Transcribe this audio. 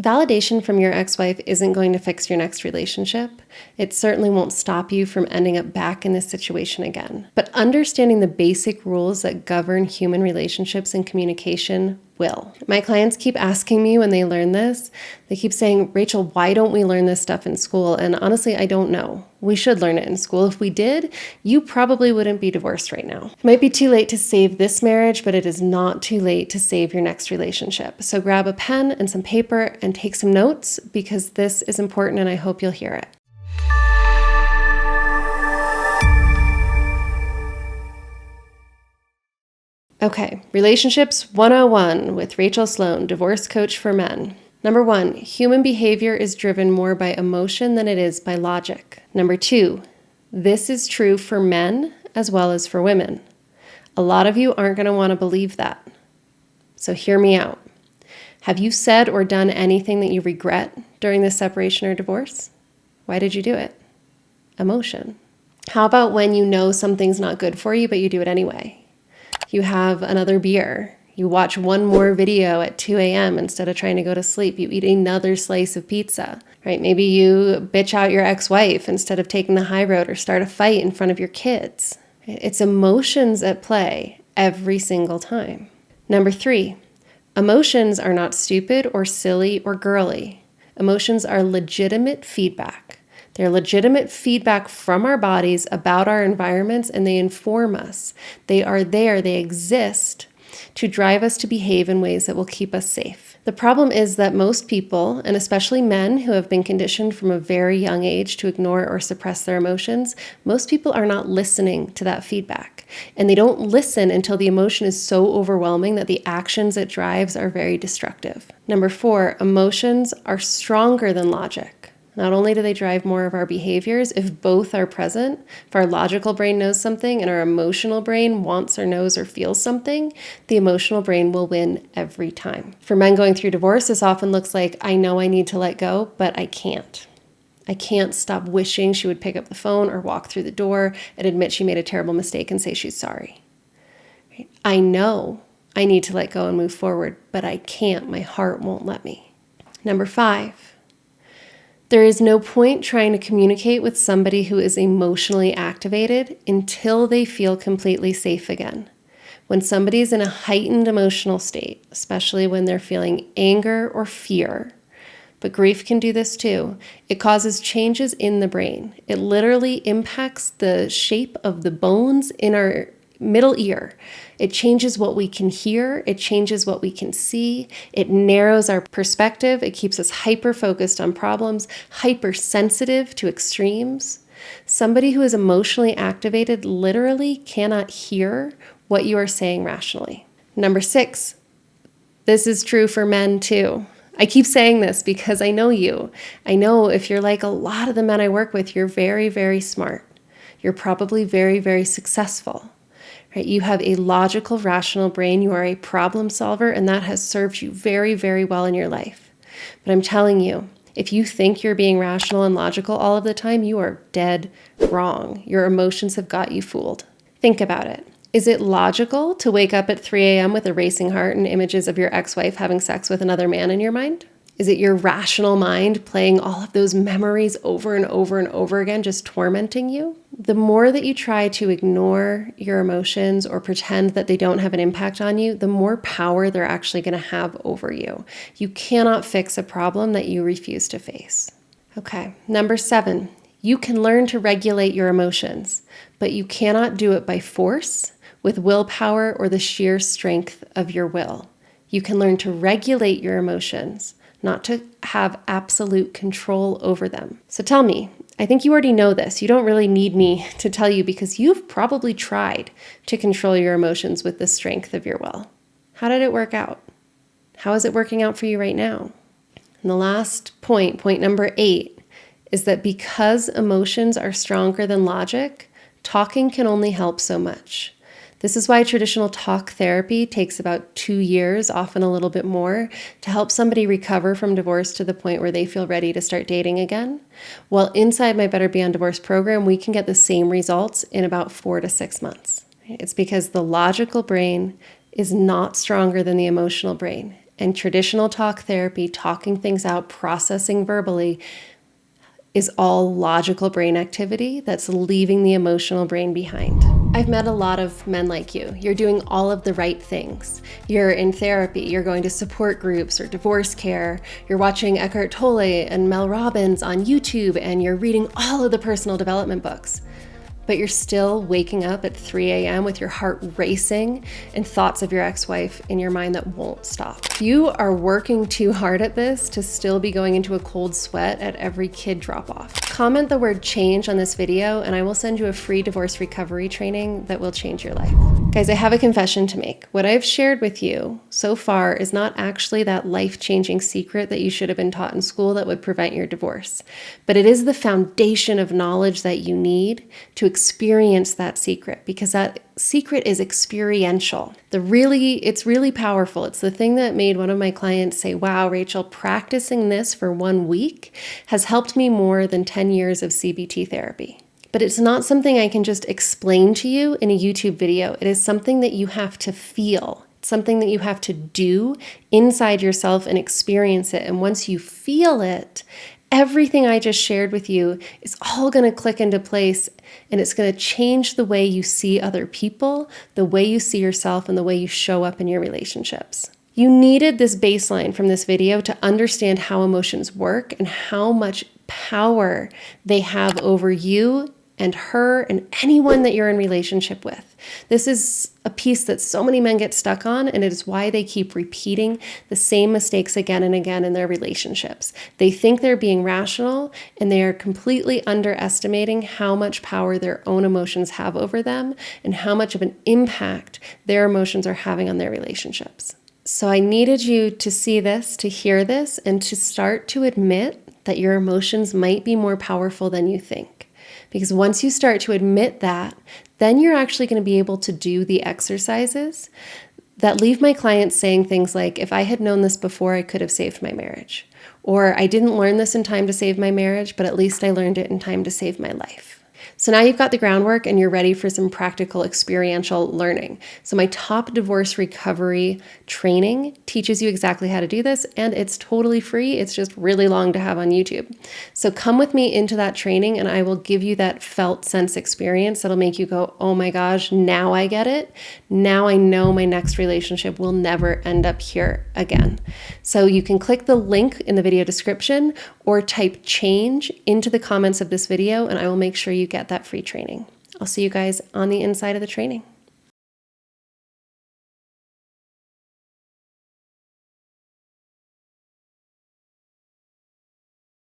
Validation from your ex-wife isn't going to fix your next relationship. It certainly won't stop you from ending up back in this situation again. But understanding the basic rules that govern human relationships and communication will. My clients keep asking me when they learn this, they keep saying, Rachel, why don't we learn this stuff in school? And honestly, I don't know. We should learn it in school. If we did, you probably wouldn't be divorced right now. It might be too late to save this marriage, but it is not too late to save your next relationship. So grab a pen and some paper and take some notes because this is important and I hope you'll hear it. Okay, Relationships 101 with Rachael Sloan, divorce coach for men. Number 1, human behavior is driven more by emotion than it is by logic. Number 2, this is true for men as well as for women. A lot of you aren't going to want to believe that. So hear me out. Have you said or done anything that you regret during this separation or divorce? Why did you do it? Emotion. How about when you know something's not good for you, but you do it anyway? You have another beer. You watch one more video at 2 a.m. instead of trying to go to sleep. You eat another slice of pizza, right? Maybe you bitch out your ex-wife instead of taking the high road or start a fight in front of your kids. It's emotions at play every single time. Number 3, emotions are not stupid or silly or girly. Emotions are legitimate feedback. They're legitimate feedback from our bodies about our environments, and they inform us. They are there, they exist to drive us to behave in ways that will keep us safe. The problem is that most people, and especially men who have been conditioned from a very young age to ignore or suppress their emotions, most people are not listening to that feedback. And they don't listen until the emotion is so overwhelming that the actions it drives are very destructive. Number 4, emotions are stronger than logic. Not only do they drive more of our behaviors, if both are present, if our logical brain knows something and our emotional brain wants or knows or feels something, the emotional brain will win every time. For men going through divorce, this often looks like, I know I need to let go, but I can't. I can't stop wishing she would pick up the phone or walk through the door and admit she made a terrible mistake and say she's sorry. I know I need to let go and move forward, but I can't. My heart won't let me. Number 5. There is no point trying to communicate with somebody who is emotionally activated until they feel completely safe again. When somebody's in a heightened emotional state, especially when they're feeling anger or fear, but grief can do this too, it causes changes in the brain. It literally impacts the shape of the bones in our middle ear. It changes what we can hear. It changes what we can see. It narrows our perspective. It keeps us hyper-focused on problems, hypersensitive to extremes. Somebody who is emotionally activated literally cannot hear what you are saying rationally. Number 6, this is true for men too. I keep saying this because I know you. I know if you're like a lot of the men I work with, you're very, very smart. You're probably very, very successful. Right? You have a logical, rational brain. You are a problem solver, and that has served you very, very well in your life. But I'm telling you, if you think you're being rational and logical all of the time, you are dead wrong. Your emotions have got you fooled. Think about it. Is it logical to wake up at 3 a.m. with a racing heart and images of your ex-wife having sex with another man in your mind? Is it your rational mind playing all of those memories over and over and over again, just tormenting you? The more that you try to ignore your emotions or pretend that they don't have an impact on you, the more power they're actually going to have over you. You cannot fix a problem that you refuse to face. Okay, number 7, you can learn to regulate your emotions, but you cannot do it by force, with willpower, or the sheer strength of your will. You can learn to regulate your emotions, not to have absolute control over them. So tell me, I think you already know this. You don't really need me to tell you because you've probably tried to control your emotions with the strength of your will. How did it work out? How is it working out for you right now? And the last point number 8, is that because emotions are stronger than logic, talking can only help so much. This is why traditional talk therapy takes about 2 years, often a little bit more, to help somebody recover from divorce to the point where they feel ready to start dating again. While inside my Better Beyond Divorce program, we can get the same results in about 4 to 6 months. It's because the logical brain is not stronger than the emotional brain. and traditional talk therapy, talking things out, processing verbally, is all logical brain activity that's leaving the emotional brain behind. I've met a lot of men like you. You're doing all of the right things. You're in therapy, you're going to support groups or divorce care, you're watching Eckhart Tolle and Mel Robbins on YouTube, and you're reading all of the personal development books. But you're still waking up at 3 a.m. with your heart racing and thoughts of your ex-wife in your mind that won't stop. You are working too hard at this to still be going into a cold sweat at every kid drop-off. Comment the word change on this video and I will send you a free divorce recovery training that will change your life. Guys, I have a confession to make. What I've shared with you so far is not actually that life-changing secret that you should have been taught in school that would prevent your divorce, but it is the foundation of knowledge that you need to experience that secret, because that secret is experiential. It's really powerful. It's the thing that made one of my clients say, wow, Rachel, practicing this for 1 week has helped me more than 10 years of CBT therapy. But it's not something I can just explain to you in a YouTube video. It is something that you have to feel. It's something that you have to do inside yourself and experience it. And once you feel it, everything I just shared with you is all going to click into place, and it's going to change the way you see other people, the way you see yourself, and the way you show up in your relationships. You needed this baseline from this video to understand how emotions work and how much power they have over you and her and anyone that you're in relationship with. This is a piece that so many men get stuck on, and it is why they keep repeating the same mistakes again and again in their relationships. They think they're being rational, and they are completely underestimating how much power their own emotions have over them and how much of an impact their emotions are having on their relationships. So I needed you to see this, to hear this, and to start to admit that your emotions might be more powerful than you think. Because once you start to admit that, then you're actually going to be able to do the exercises that leave my clients saying things like, if I had known this before, I could have saved my marriage. Or I didn't learn this in time to save my marriage, but at least I learned it in time to save my life. So now you've got the groundwork and you're ready for some practical experiential learning. So my top divorce recovery training teaches you exactly how to do this, and it's totally free. It's just really long to have on YouTube. So come with me into that training and I will give you that felt sense experience that'll make you go, oh my gosh, now I get it. Now I know my next relationship will never end up here again. So you can click the link in the video description or type change into the comments of this video and I will make sure you get that free training. I'll see you guys on the inside of the training.